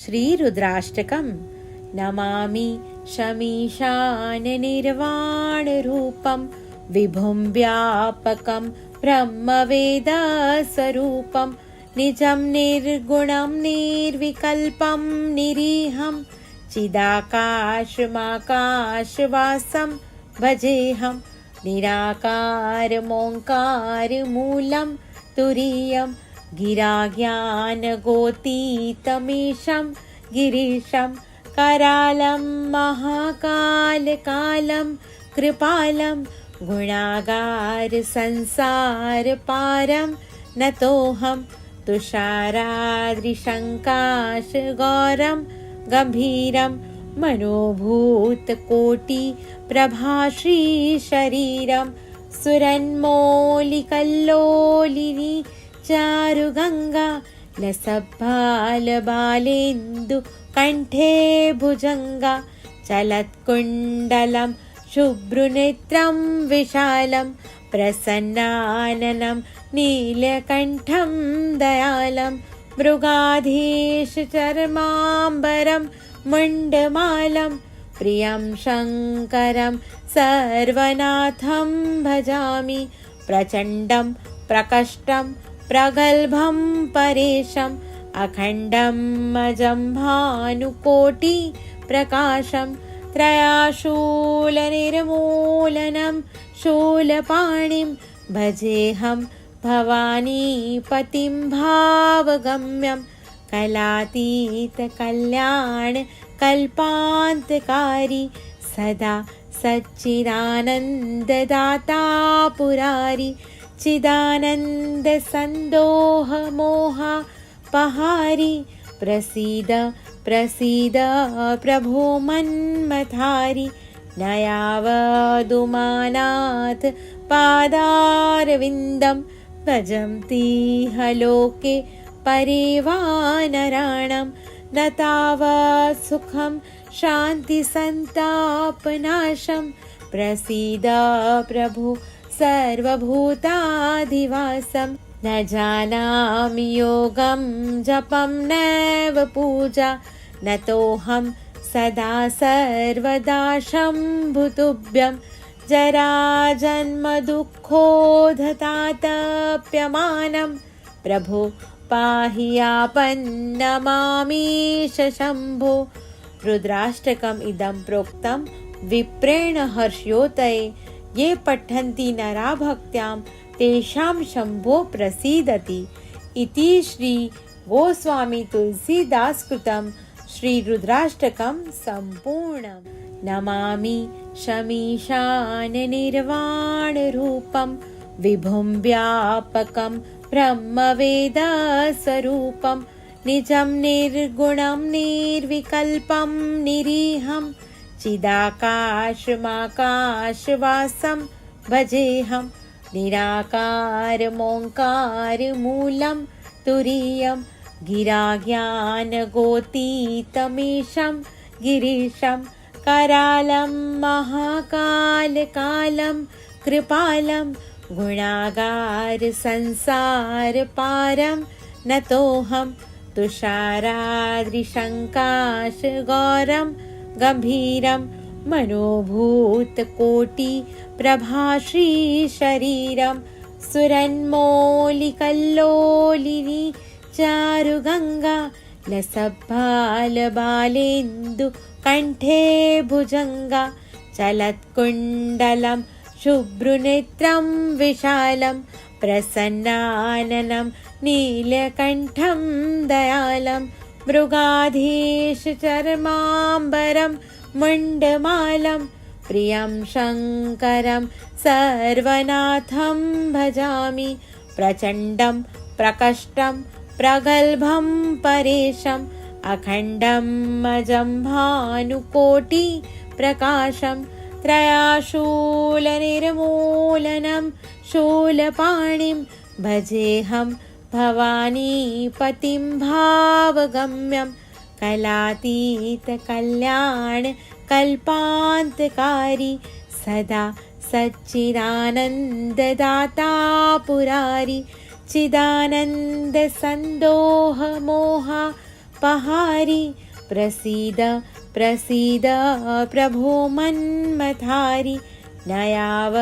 श्रीरुद्राष्टकम्। नमामि शमीशाननिर्वाणरूपं विभुं व्यापकं ब्रह्मवेदस्वरूपं निजं निर्गुणं निर्विकल्पं निरीहं चिदाकाशमाकाशवासं भजेऽहं निराकारमोङ्कारमूलं तुरीयं गिराज्ञानगोतीतमीशं गिरीशं करालं महाकालकालं कृपालं गुणागारसंसारपारं नतोऽहं तुषाराद्रिशङ्काशगौरं गम्भीरं मनोभूतकोटिप्रभाश्रीशरीरं सुरन्मौलिकल्लोलिनी चारुगङ्गा लसद्बालबालेन्दु कण्ठे भुजङ्गा चलत्कुण्डलं शुभ्रनेत्रं विशालं प्रसन्नाननं नीलकण्ठं दयालं मृगाधीशचर्माम्बरं मुण्डमालं प्रियं शङ्करं सर्वनाथं भजामि प्रचण्डं प्रकष्टं प्रगल्भं परेशम् अखण्डं अजं भानुकोटिप्रकाशं त्रयाशूलनिर्मूलनं शूलपाणिं भजेऽहं भवानीपतिं भावगम्यं कलातीतकल्याणकल्पान्तकारी सदा सच्चिदानन्ददाता पुरारी चिदानन्दसन्दोहमोहपहारी प्रसीद प्रसीद प्रभो मन्मथारी नयावदुमानाथ पादारविन्दं भजन्तीह लोके परिवानराणं न तावत् सुखं शान्तिसन्तापनाशं प्रसीद प्रभो सर्वभूताधिवासं न जानामि योगं जपं नैव पूजा नतोऽहं सदा सर्वदा शम्भुतुभ्यं जराजन्मदुःखोधतातप्यमानं प्रभो पाहि आपन्नमामीश शम्भो। रुद्राष्टकम् इदं प्रोक्तं विप्रेण हर्षयोतये ये पठन्ति नरा भक्त्यां तेषां शम्भो प्रसीदति इति श्री गोस्वामी तुलसीदास कृतं श्रीरुद्राष्टकं सम्पूर्णम्। नमामि शमीशाननिर्वाणरूपं विभुं व्यापकं ब्रह्मवेदस्वरूपं निजं निर्गुणं निर्विकल्पं निरीहं चिदाकाशमाकाशवासं भजेऽहं निराकारमोङ्कारमूलं तुरीयं गिराज्ञानगोतीतमीशं गिरीशं करालं महाकालकालं कृपालं गुणागारसंसारपारं नतोऽहं तुषाराद्रिशङ्काशगौरं गम्भीरं मनोभूतकोटिप्रभाश्रीशरीरं सुरन्मौलिकल्लोलिनी चारुगङ्गा लसद्बालबालेन्दु कण्ठे भुजङ्गा चलत्कुण्डलं शुभ्रनेत्रं विशालं प्रसन्नाननं नीलकण्ठं दयालं मृगाधीशचर्माम्बरं मुण्डमालं प्रियं शङ्करं सर्वनाथं भजामि प्रचण्डं प्रकष्टं प्रगल्भं परेशम् अखण्डं अजं भानुकोटिप्रकाशं त्रयाशूलनिर्मूलनं शूलपाणिं भजेऽहं भवानीपतिं भावगम्यं कलातीतकल्याणकल्पान्तकारी सदा सच्चिदानन्ददाता पुरारी चिदानन्दसन्दोहमोहपहारी पहारी प्रसीद प्रसीद प्रभो मन्मथारी नयावदुमानाथ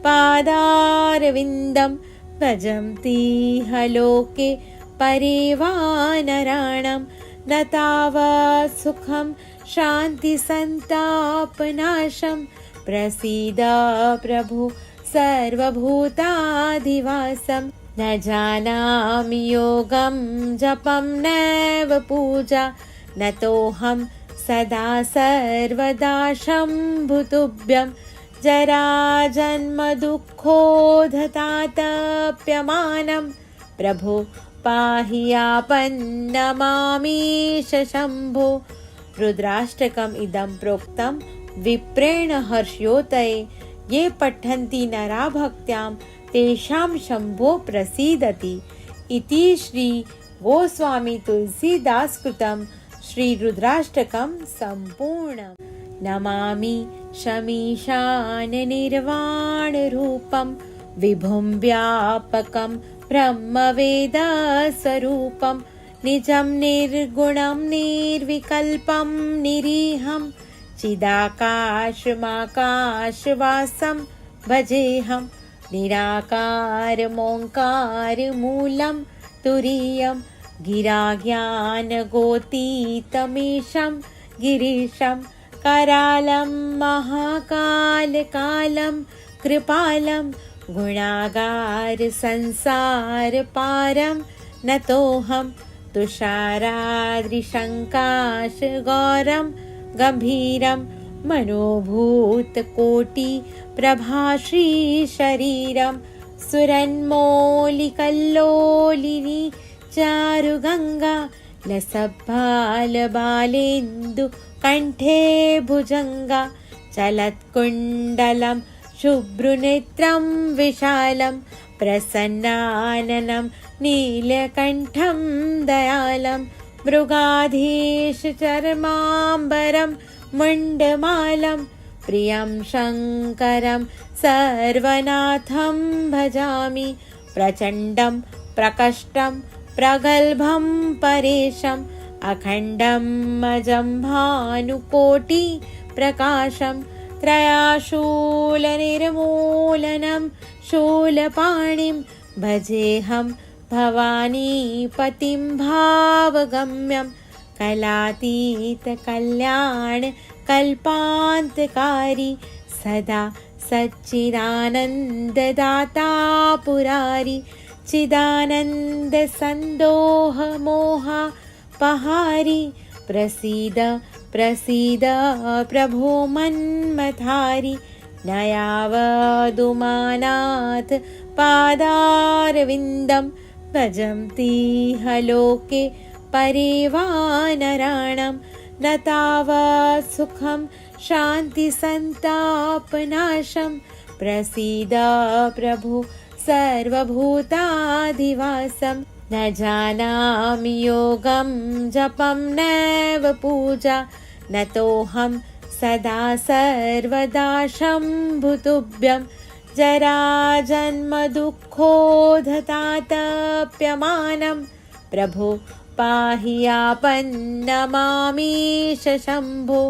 पादारविन्दं भजन्तीह लोके परिवानराणं न तावत् सुखं शान्तिसन्तापनाशं प्रसीद प्रभु सर्वभूताधिवासं न जानामि योगं जपं नैव पूजा न तोऽहं सदा सर्वदा शम्भुतुभ्यं जराजन्मदुःखोधतातप्यमानं प्रभो पाहि आपन्नमामीश शम्भो। रुद्राष्टकम् इदं प्रोक्तं विप्रेण हर्षयोतये ये पठन्ति नरा भक्त्यां तेषां शम्भो प्रसीदति इति श्री गोस्वामी तुलसीदास कृतं श्री रुद्राष्टकं सम्पूर्णम्। नमामि शमीशान निर्वाणरूपं विभुं व्यापकं ब्रह्मवेदस्वरूपं निजं निर्गुणं निर्विकल्पं निरीहं चिदाकाशमाकाशवासं भजेऽहं निराकारमोङ्कारमूलं तुरीयं गिराज्ञानगोतीतमीशं गिरीशं करालं महाकालकालं कृपालं गुणागारसंसारपारं नतोऽहं तुषाराद्रिशङ्काशगौरं गम्भीरं मनोभूतकोटिप्रभाश्रीशरीरं सुरन्मौलिकल्लोलिनी चारुगङ्गा लसद्बालबालेन्दुकण्ठे भुजङ्गा चलत्कुण्डलं शुभ्रनेत्रं विशालं प्रसन्नाननं नीलकण्ठं दयालं मृगाधीशचर्माम्बरं मुण्डमालं प्रियं शङ्करं सर्वनाथं भजामि प्रचण्डं प्रकष्टं प्रगल्भं परेशम् अखण्डं अजं भानुकोटिप्रकाशं त्रयाशूलनिर्मूलनं शूलपाणिं भजेऽहं भवानीपतिं भावगम्यं कलातीतकल्याणकल्पान्तकारी सदा सच्चिदानन्ददाता पुरारी चिदानन्दसन्दोहमोहपहारी प्रसीद प्रसीद प्रभो मन्मथारी नयावदुमानाथ पादारविन्दं भजन्तीह लोके परिवानराणं न तावत् सुखं शान्तिसन्तापनाशं प्रसीद प्रभु सर्वभूताधिवासं न जानामि योगं जपं नैव पूजा न तोऽहं सदा सर्वदा शम्भुतुभ्यं जराजन्मदुःखोधतातप्यमानं प्रभो पाहि आपन्नमामीश शम्भो।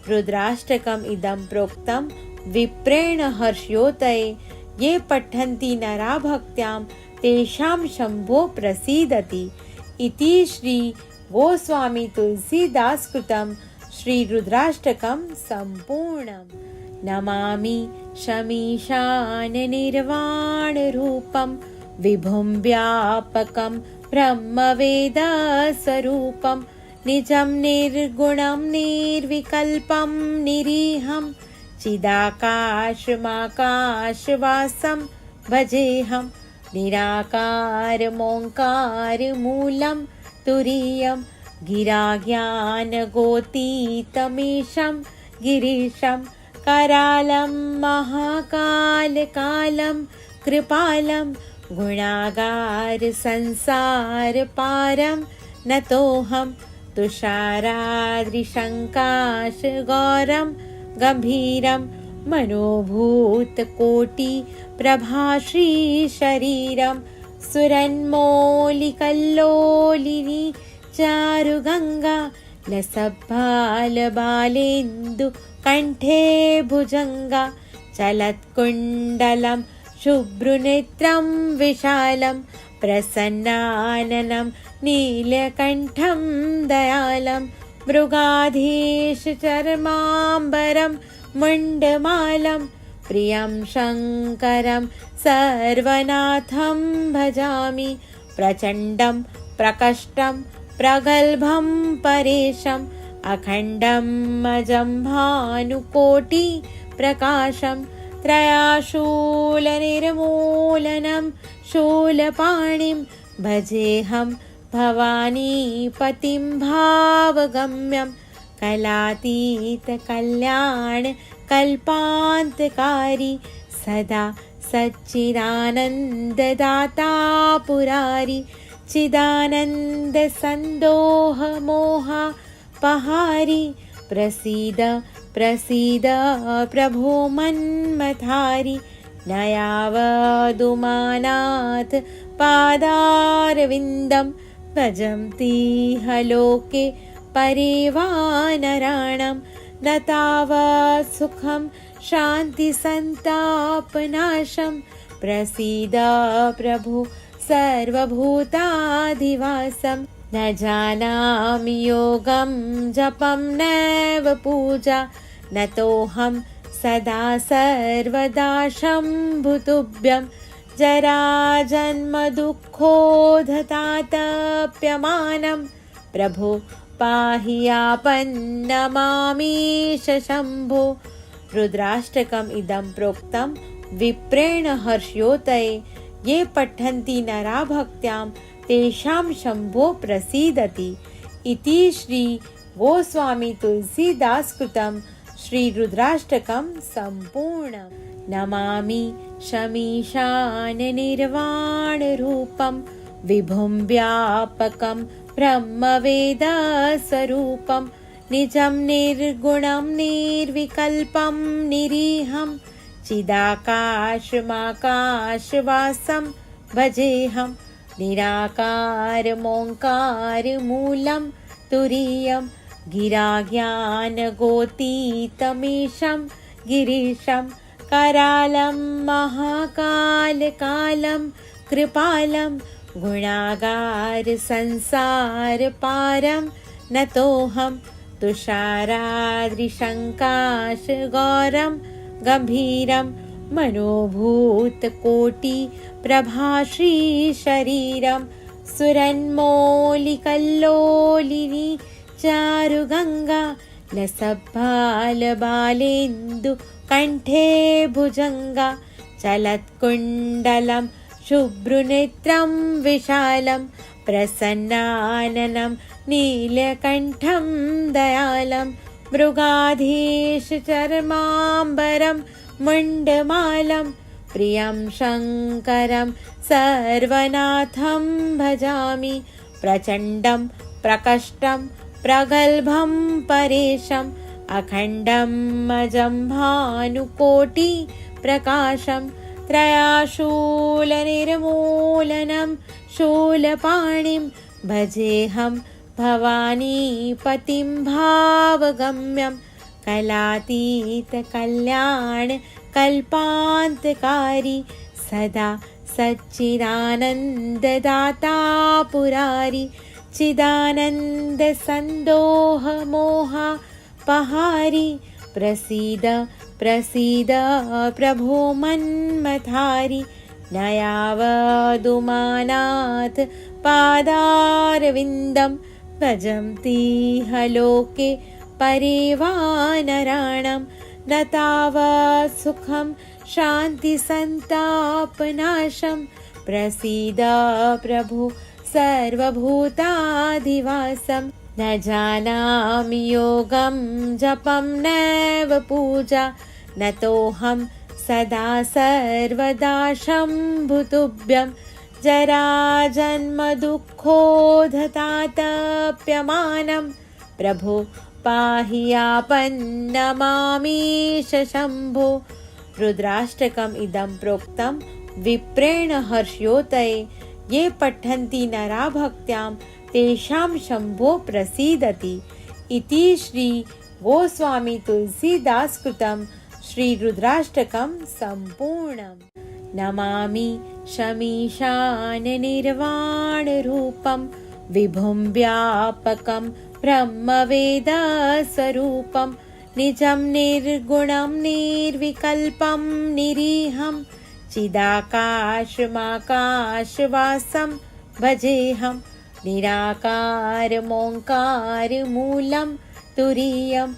रुद्राष्टकम् इदं प्रोक्तं विप्रेण हर्षयोतये ये पठन्ति नरा भक्त्यां तेषां शम्भो प्रसीदति इति श्री गोस्वामी तुलसीदास कृतं श्री रुद्राष्टकं सम्पूर्णम्। नमामि शमीशान निर्वाणरूपं विभुं व्यापकं ब्रह्मवेदस्वरूपं निजं निर्गुणं निर्विकल्पं निरीहं चिदाकाशमाकाशवासं भजेऽहं निराकारमोङ्कारमूलं तुरीयं गिराज्ञानगोतीतमीशं गिरीशं करालं महाकालकालं कृपालं गुणागारसंसारपारं नतोऽहं तुषाराद्रिशङ्काशगौरं गम्भीरं मनोभूतकोटिप्रभाश्रीशरीरं सुरन्मौलिकल्लोलिनी चारुगङ्गा लसद्बालबालेन्दु कण्ठे भुजङ्गा चलत्कुण्डलं शुभ्रनेत्रं विशालं प्रसन्नाननं नीलकण्ठं दयालं मृगाधीशचर्माम्बरं मुण्डमालं प्रियं शङ्करं सर्वनाथं भजामि प्रचण्डं प्रकष्टं प्रगल्भं परेशम् अखण्डं अजं भानुकोटि प्रकाशं त्रयाशूलनिर्मूलनं शूलपाणिं भजेऽहं भवानीपतिं भावगम्यं कलातीतकल्याणकल्पान्तकारी सदा सच्चिदानन्ददाता पुरारी चिदानन्दसन्दोहमोहपहारी प्रसीद प्रसीद प्रभो मन्मथारि न यावदुमानाथ पादारविन्दं भजन्तीह लोके परिवानराणं न तावत् सुखं शान्तिसन्तापनाशं प्रसीद प्रभु सर्वभूताधिवासं न जानामि योगं जपं नैव पूजा न तोऽहं सदा सर्वदा शम्भुतुभ्यं जराजन्मदुःखोधतातप्यमानं प्रभो पाहि आपन्नमामीश शम्भो। रुद्राष्टकम् इदं प्रोक्तं विप्रेण हर्षयोतये ये पठन्ति नरा भक्त्यां तेषां शम्भो प्रसीदति इति श्री गोस्वामी तुलसीदास कृतं श्री रुद्राष्टकं सम्पूर्णम्। नमामि शमीशान निर्वाणरूपं विभुं व्यापकं ब्रह्मवेदस्वरूपं निजं निर्गुणं निर्विकल्पं निरीहं चिदाकाशमाकाशवासं भजेऽहं निराकारमोङ्कारमूलं तुरीयं गिराज्ञानगोतीतमीशं गिरीशं करालं महाकालकालं कृपालं गुणागारसंसारपारं नतोऽहं तुषाराद्रिशङ्काशगौरं गम्भीरं मनोभूतकोटिप्रभाश्रीशरीरं सुरन्मौलिकल्लोलिनी चारुगङ्गा लसद्बालबालेन्दु कण्ठे भुजङ्गा चलत्कुण्डलं शुभ्रनेत्रं विशालं प्रसन्नाननं नीलकण्ठं दयालं मृगाधीशचर्माम्बरं मुण्डमालं प्रियं शङ्करं सर्वनाथं भजामि प्रचण्डं प्रकष्टं प्रगल्भं परेशम् अखण्डं अजं भानुकोटि प्रकाशं त्रयाशूलनिर्मूलनं शूलपाणिं भजेऽहं भवानीपतिं भावगम्यं कलातीतकल्याणकल्पान्तकारी सदा सच्चिदानन्ददाता पुरारी चिदानन्दसन्दोहमोहपहारी प्रसीद प्रसीद प्रभो मन्मथारि न यावदुमानाथ पादारविन्दं भजन्तीह लोके परिवानराणं न तावत् सुखं शान्तिसन्तापनाशं प्रसीद प्रभु सर्वभूताधिवासं न जानामि योगं जपं नैव पूजा न तोऽहं सदा सर्वदा शम्भुतुभ्यं जराजन्मदुःखोधतातप्यमानं प्रभो पाहि आपन्नमामीश शम्भो। रुद्राष्टकम् इदं प्रोक्तं विप्रेण हर्षयोतये ये पठन्ति नरा भक्त्यां तेषां शम्भो प्रसीदति इति श्री गोस्वामी तुलसीदास कृतं श्री रुद्राष्टकं सम्पूर्णम्। नमामि शमीशान निर्वाण रूपं विभुं व्यापकं ब्रह्मवेद स्वरूपं निजं निर्गुणं निर्विकल्पं निरीहं चिदाकाशमाकाशवासं भजेऽहं निराकारमोङ्कारमूलं तुरीयं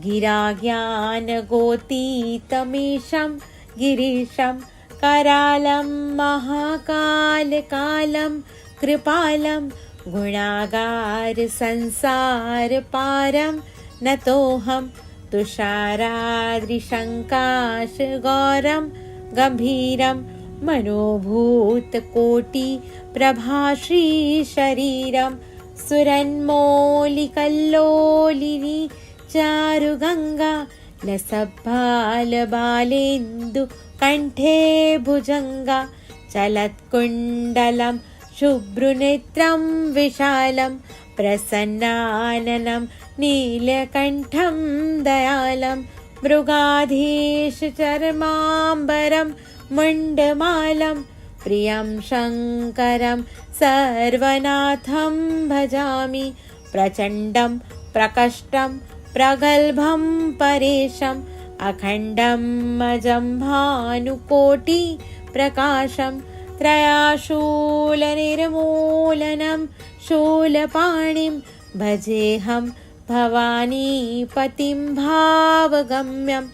गिराज्ञानगोतीतमीशं गिरीशं करालं महाकालकालं कृपालं गुणागारसंसारपारं नतोऽहं तुषाराद्रिशङ्काशगौरं गम्भीरं मनोभूतकोटिप्रभाश्रीशरीरं सुरन्मौलिकल्लोलिनी चारुगङ्गा लसद्बालबालेन्दु कण्ठे भुजङ्गा चलत्कुण्डलं शुभ्रनेत्रं विशालं प्रसन्नाननं नीलकण्ठं दयालं मृगाधीशचर्माम्बरं मुण्डमालं प्रियं शङ्करं सर्वनाथं भजामि प्रचण्डं प्रकष्टं प्रगल्भं परेशम् अखण्डं अजं भानुकोटिप्रकाशं त्रयाशूलनिर्मूलनं शूलपाणिं भजेऽहं भवानीपतिं भावगम्यं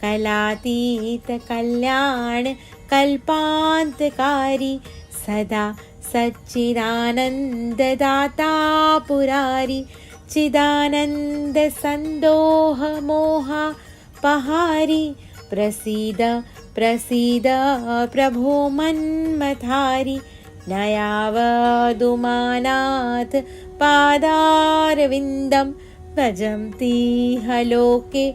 कलातीतकल्याणकल्पान्तकारी सदा सच्चिदानन्ददाता पुरारी चिदानन्दसन्दोहमोहपहारी प्रसीद प्रसीद प्रभो मन्मथारि नयावदुमानाथ पादारविन्दं भजन्तीह लोके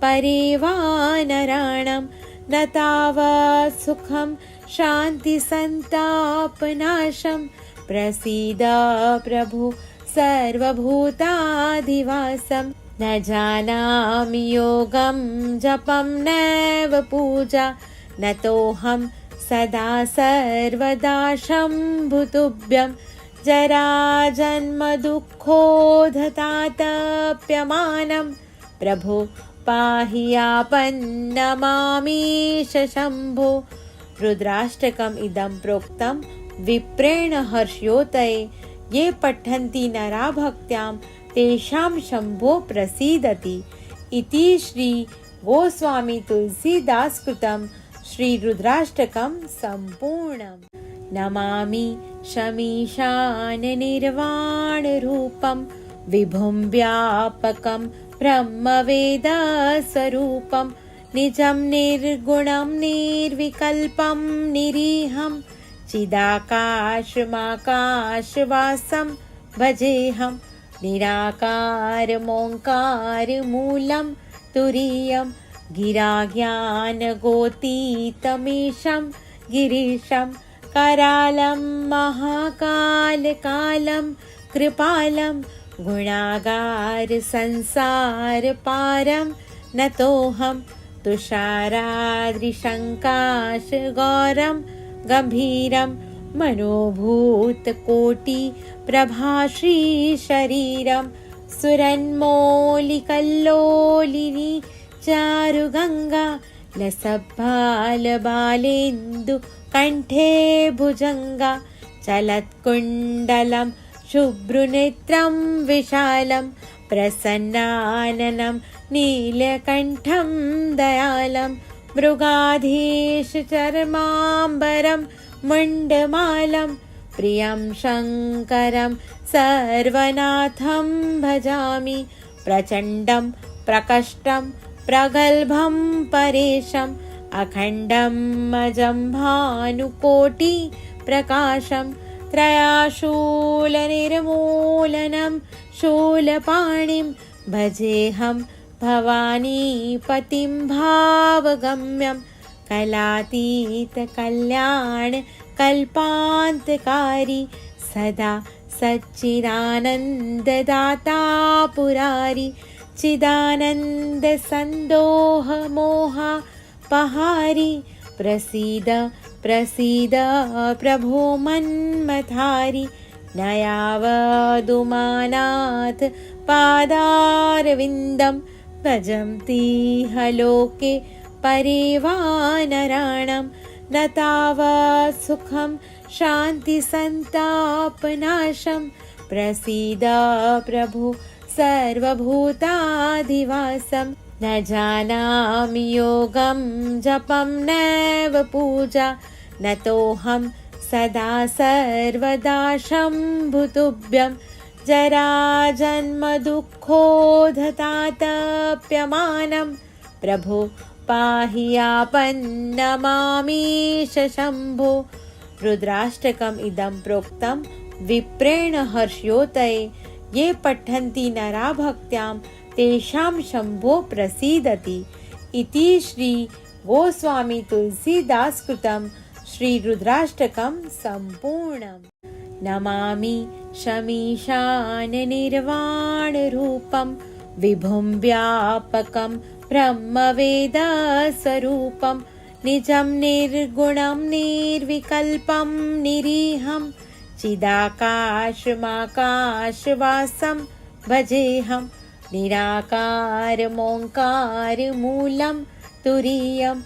परिवानराणं न तावत् सुखं शान्तिसन्तापनाशं प्रसीद प्रभु सर्वभूताधिवासं न जानामि योगं जपं नैव पूजा नतोऽहं सदा सर्वदा शम्भुतुभ्यं जराजन्मदुःखोधतातप्यमानं प्रभो पाहि आपन्नमामीश शम्भो। रुद्राष्टकम् इदं प्रोक्तं विप्रेण हर्षयोतये ये पठन्ति नरा भक्त्यां तेषां शम्भो प्रसीदति इति श्री गोस्वामी तुलसीदास कृतं श्री रुद्राष्टकं सम्पूर्णम्। नमामि शमीशान निर्वाण रूपं विभुं व्यापकं ब्रह्मवेद स्वरूपं निजं निर्गुणं निर्विकल्पं निरीहं चिदाकाशमाकाशवासं भजेऽहं निराकारमोङ्कारमूलं तुरीयं गिराज्ञानगोतीतमीशं गिरीशं करालं महाकालकालं कृपालं गुणागारसंसारपारं नतोऽहं तुषाराद्रिशङ्काशगौरं गम्भीरं मनोभूतकोटिप्रभाश्रीशरीरं सुरन्मौलिकल्लोलिनी चारुगङ्गा लसद्बालबालेन्दु कण्ठे भुजङ्गा चलत्कुण्डलं शुभ्रनेत्रं विशालं प्रसन्नाननं नीलकण्ठं दयालं मृगाधीशचर्माम्बरं मुण्डमालं प्रियं शङ्करं सर्वनाथं भजामि प्रचण्डं प्रकष्टं प्रगल्भं परेशम् अखण्डं अजं भानुकोटिप्रकाशं त्रयाशूलनिर्मूलनं शूलपाणिं भजेऽहं भवानीपतिं भावगम्यं कलातीतकल्याणकल्पान्तकारी कल्पान्तकारी सदा सच्चिदानन्ददाता पुरारी चिदानन्दसन्दोहमोहपहारी प्रसीद प्रसीद प्रभो मन्मथारी न यावदुमानाथ पादारविन्दं भजन्तीह लोके परिवानराणां न तावत् सुखं शान्तिसन्तापनाशं प्रसीद प्रभु सर्वभूताधिवासं न जानामि योगं जपं नैव पूजा न तोऽहं सदा सर्वदा शम्भुतुभ्यं जराजन्मदुःखोधतातप्यमानं प्रभो पाहि आपन्नमामीश शम्भो। रुद्राष्टकम् इदं प्रोक्तं विप्रेण हर्षयोतये ये पठन्ति नरा भक्त्यां तेषां शम्भो प्रसीदति इति श्री गोस्वामी तुलसीदास कृतं श्री रुद्राष्टकं सम्पूर्णम्। नमामि शमीशान निर्वाण रूपं विभुं व्यापकं ब्रह्मवेद स्वरूपं निजं निर्गुणं निर्विकल्पं निरीहं चिदाकाशमाकाशवासं भजेऽहं निराकारमोङ्कारमूलं तुरीयं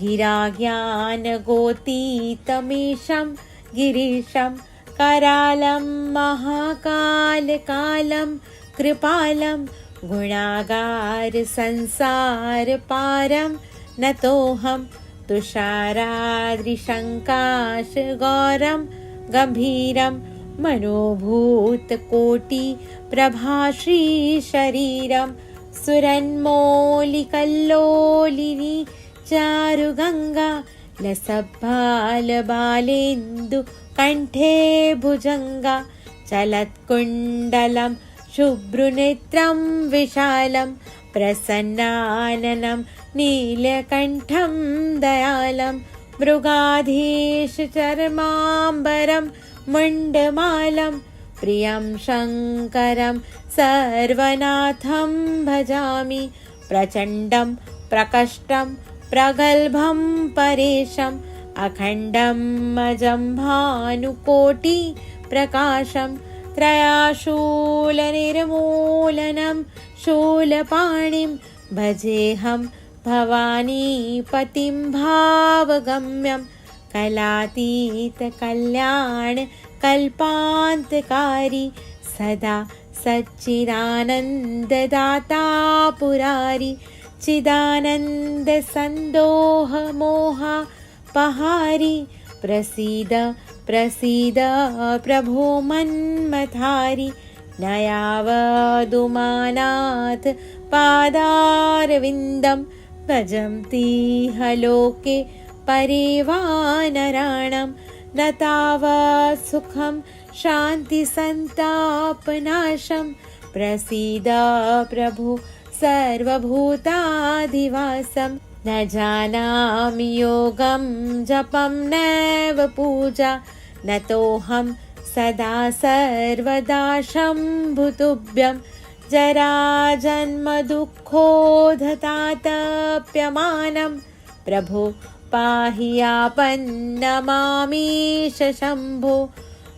गिराज्ञानगोतीतमीशं गिरीशं करालं महाकालकालं कृपालं गुणागारसंसारपारं नतोऽहं तुषाराद्रिशङ्काशगौरं गम्भीरं मनोभूतकोटिप्रभाश्रीशरीरं सुरन्मौलिकल्लोलिनी चारुगङ्गा लसद्बालबालेन्दुकण्ठे भुजङ्गा चलत्कुण्डलं शुभ्रनेत्रं विशालं प्रसन्नाननं नीलकण्ठं दयालं मृगाधीशचर्माम्बरं मुण्डमालं प्रियं शङ्करं सर्वनाथं भजामि प्रचण्डं प्रकष्टं प्रगल्भं परेशम् अखण्डं अजं भानुकोटिप्रकाशं त्रयाशूलनिर्मूलनं शूलपाणिं भजेऽहं भवानीपतिं भावगम्यं कलातीतकल्याणकल्पान्तकारी सदा सच्चिदानन्ददाता पुरारी चिदानन्दसन्दोहमोहपहारी प्रसीद प्रसीद प्रभो मन्मथारी न यावदुमानाथ पादारविन्दं भजन्तीह लोके परिवानराणां न तावत् सुखं शान्तिसन्तापनाशं प्रसीद प्रभु सर्वभूताधिवासं न जानामि योगं जपं नैव पूजा न तोऽहं सदा सर्वदा शम्भुतुभ्यं जराजन्मदुःखोधतातप्यमानं प्रभो पाहि आपन्नमामीश शम्भो।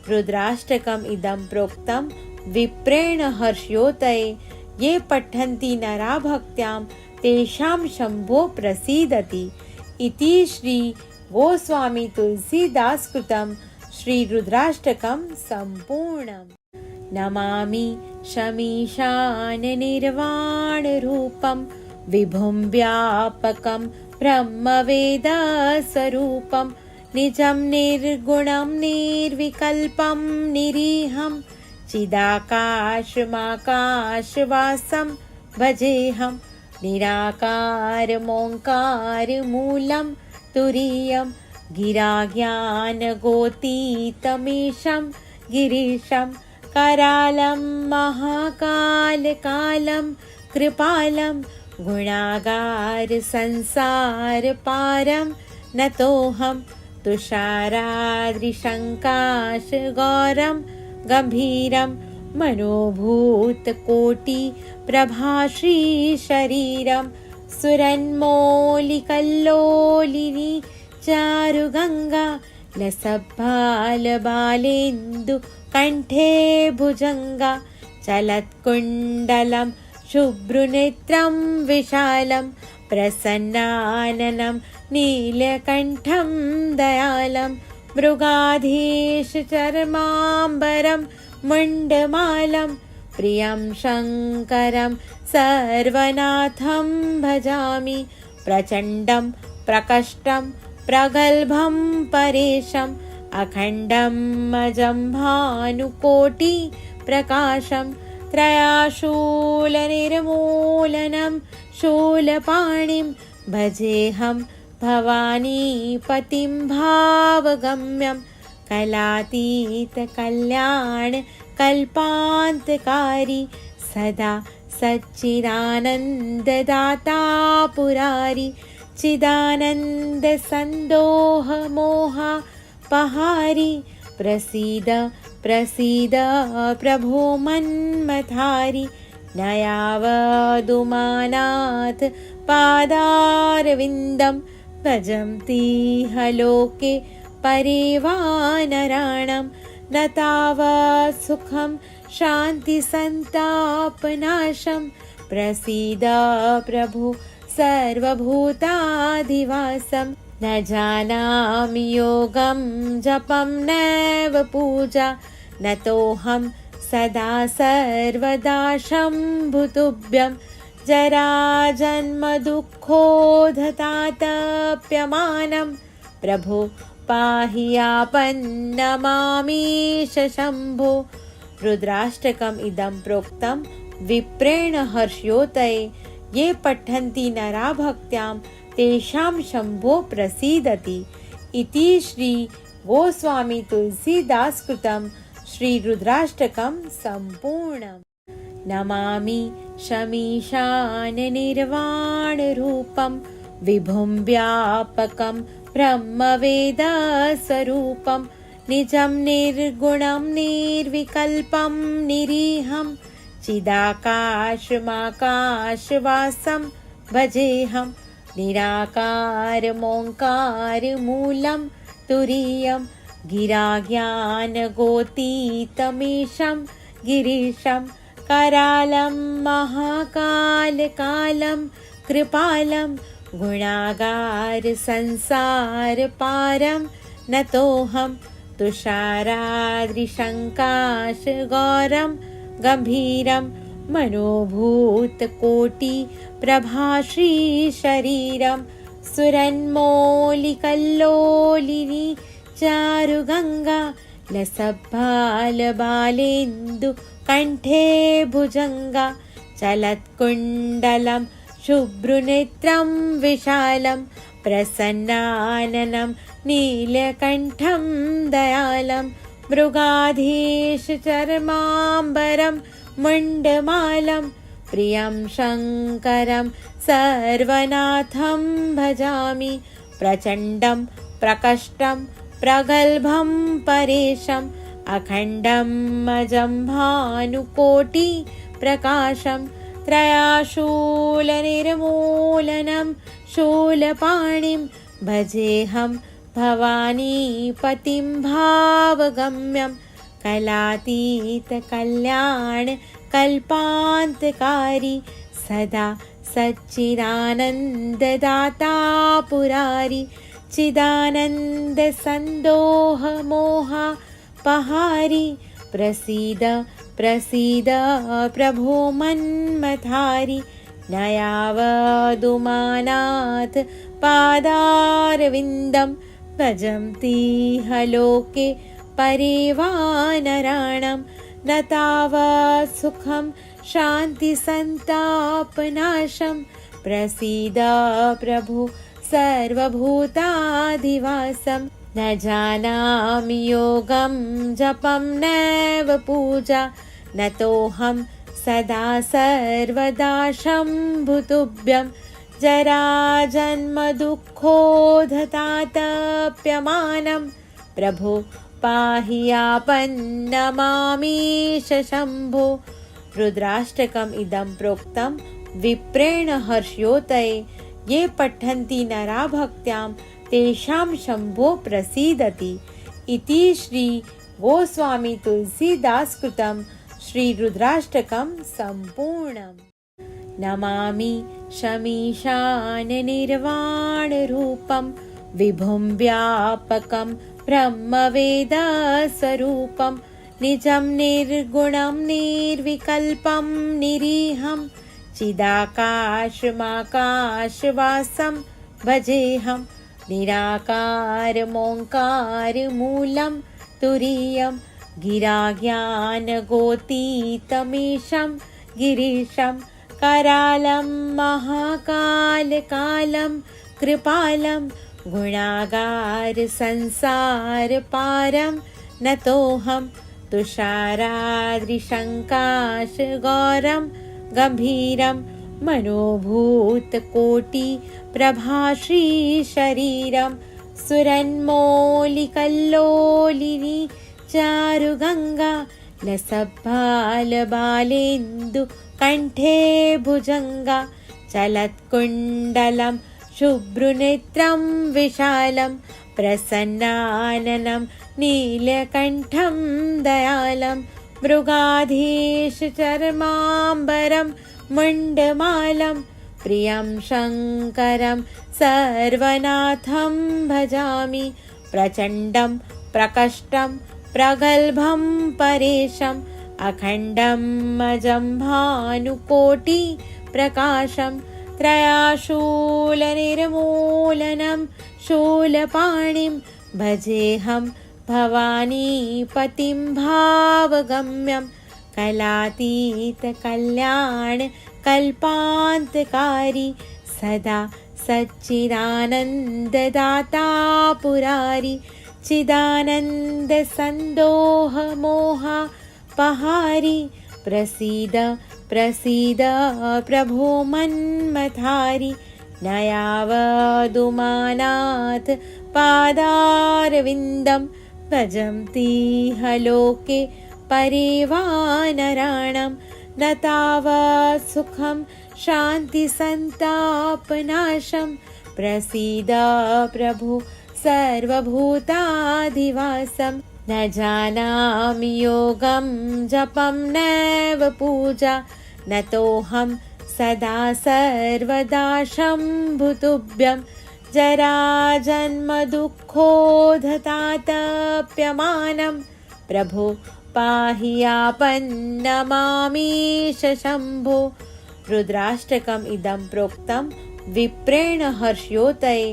रुद्राष्टकम् इदं प्रोक्तं विप्रेण हर्षयोतये ये पठन्ति नरा भक्त्यां तेषां शम्भो प्रसीदति इति श्री गोस्वामी तुलसीदास कृतं श्री रुद्राष्टकं सम्पूर्णम्। नमामि शमीशान निर्वाण रूपं विभुं व्यापकं ब्रह्मवेद स्वरूपं निजं निर्गुणं निर्विकल्पं निरीहं चिदाकाशमाकाशवासं भजेऽहं निराकारमोङ्कारमूलं तुरीयं गिराज्ञानगोतीतमीशं गिरीशं करालं महाकालकालं कृपालं गुणागारसंसारपारं नतोऽहं तुषाराद्रिशङ्काशगौरं गम्भीरं मनोभूतकोटिप्रभाश्रीशरीरं सुरन्मौलिकल्लोलिनी चारुगङ्गा लसद्बालबालेन्दु कण्ठे भुजङ्गा चलत्कुण्डलं शुभ्रुनेत्रं विशालं प्रसन्नाननं नीलकण्ठं दयालं मृगाधीशचर्माम्बरं मुण्डमालं प्रियं शङ्करं सर्वनाथं भजामि प्रचण्डं प्रकष्टं प्रगल्भं परेशम् अखण्डं अजं भानुकोटिप्रकाशं त्रयाशूलनिर्मूलनं शूलपाणिं भजेऽहं भवानीपतिं भावगम्यं कलातीतकल्याणकल्पान्तकारी सदा सच्चिदानन्ददाता पुरारी चिदानन्दसन्दोहमोहापहारी प्रसीद प्रसीद प्रभो मन्मथारि न यावदुमानाथ पादारविन्दं भजन्तीह लोके परिवानराणं न तावत् सुखं शान्तिसन्तापनाशं प्रसीद प्रभु सर्वभूताधिवासं न जानामि योगं जपं नैव पूजा नतोऽहं सदा सर्वदा शम्भुतुभ्यं जराजन्मदुःखोधतातप्यमानं प्रभो पाहि आपन्नमामीश शम्भो। रुद्राष्टकम् इदं प्रोक्तं विप्रेण हर्षयोतये ये पठन्ति नरा भक्त्यां तेषां शम्भो प्रसीदति इति श्री गोस्वामी तुलसीदास कृतं श्री रुद्राष्टकं सम्पूर्णम्। नमामि शमीशाननिर्वाणरूपं विभुं व्यापकं ब्रह्मवेदस्वरूपं निजं निर्गुणं निर्विकल्पं निरीहं चिदाकाशमाकाशवासं भजेऽहं निराकारमोङ्कारमूलं तुरीयं गिराज्ञानगोतीतमीशं गिरीशं करालं महाकालकालं कृपालं गुणागारसंसारपारं नतोऽहं तुषाराद्रिशङ्काशगौरं गम्भीरं मनोभूतकोटिप्रभाश्रीशरीरं सुरन्मौलिकल्लोलिनी चारुगङ्गा लसद्बालबालेन्दु कण्ठे भुजङ्गा चलत्कुण्डलं शुभ्रुनेत्रं विशालं प्रसन्नाननं नीलकण्ठं दयालं मृगाधीशचर्माम्बरं मुण्डमालं प्रियं शङ्करं सर्वनाथं भजामि प्रचण्डं प्रकष्टं प्रगल्भं परेशम् अखण्डं अजं भानुकोटिप्रकाशं त्रयाशूलनिर्मूलनं शूलपाणिं भजेऽहं भवानीपतिं भावगम्यं कलातीतकल्याणकल्पान्तकारी सदा सच्चिदानन्ददाता पुरारी चिदानन्दसन्दोहमोहापहारी प्रसीद प्रसीद प्रभो मन्मथारि न यावदुमानाथ पादारविन्दं भजन्तीह लोके परिवानराणं न तावत् सुखं शान्तिसन्तापनाशं प्रसीद प्रभु सर्वभूताधिवासं न जानामि योगं जपं नैव पूजा नतोऽहं सदा सर्वदा शम्भुतुभ्यं जराजन्मदुःखोधतातप्यमानं प्रभो पाहि आपन्नमामीश शम्भो। रुद्राष्टकम् इदं प्रोक्तं विप्रेण हर्षयोतये ये पठन्ति नरा भक्त्यां तेषां शम्भो प्रसीदति। इति श्री गोस्वामी तुलसीदास कृतं श्री रुद्राष्टकं सम्पूर्णम्। नमामि शमीशान निर्वाणरूपं विभुं व्यापकं ब्रह्मवेदस्वरूपं निजं निर्गुणं निर्विकल्पं निरीहं चिदाकाशमाकाशवासं भजेऽहं निराकारमोङ्कारमूलं तुरीयं गिराज्ञानगोतीतमीशं गिरीशं करालं महाकालकालं कृपालं गुणागारसंसारपारं नतोऽहं तुषाराद्रिशङ्काशगौरं गम्भीरं मनोभूतकोटिप्रभाश्रीशरीरं सुरन्मौलिकल्लोलिनी चारुगङ्गा लसद्बालबालेन्दुकण्ठे भुजङ्गा चलत्कुण्डलं शुभ्रनेत्रं विशालं प्रसन्नाननं नीलकण्ठं दयालं मृगाधीशचर्माम्बरं मुण्डमालं प्रियं शङ्करं सर्वनाथं भजामि प्रचण्डं प्रकष्टं प्रगल्भं परेशम् अखण्डं अजं भानुकोटिप्रकाशं त्रयाशूलनिर्मूलनं शूलपाणिं भजेऽहं भवानीपतिं भावगम्यं कलातीतकल्याणकल्पान्तकारी सदा सच्चिदानन्ददाता पुरारी चिदानन्दसन्दोहमोहपहारी प्रसीद प्रसीद प्रभो मन्मथारी न यावदुमानाथ पादारविन्दं भजन्तीह लोके परिवानराणां न तावत् सुखं शान्तिसन्तापनाशं प्रसीद प्रभु सर्वभूताधिवासं न जानामि योगं जपं नैव पूजा नतोऽहं सदा सर्वदा शम्भुतुभ्यं जराजन्मदुःखोधतातप्यमानं प्रभो पाहि आपन्नमामीश शम्भो। रुद्राष्टकम् इदं प्रोक्तं विप्रेण हर्षयोतये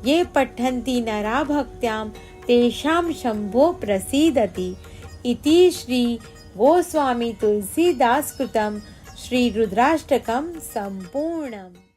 ये पठन्ति नरा भक्त्यां तेषां शम्भो प्रसीदति। इति श्री गोस्वामी तुलसीदास कृतं श्री रुद्राष्टकं सम्पूर्णम्।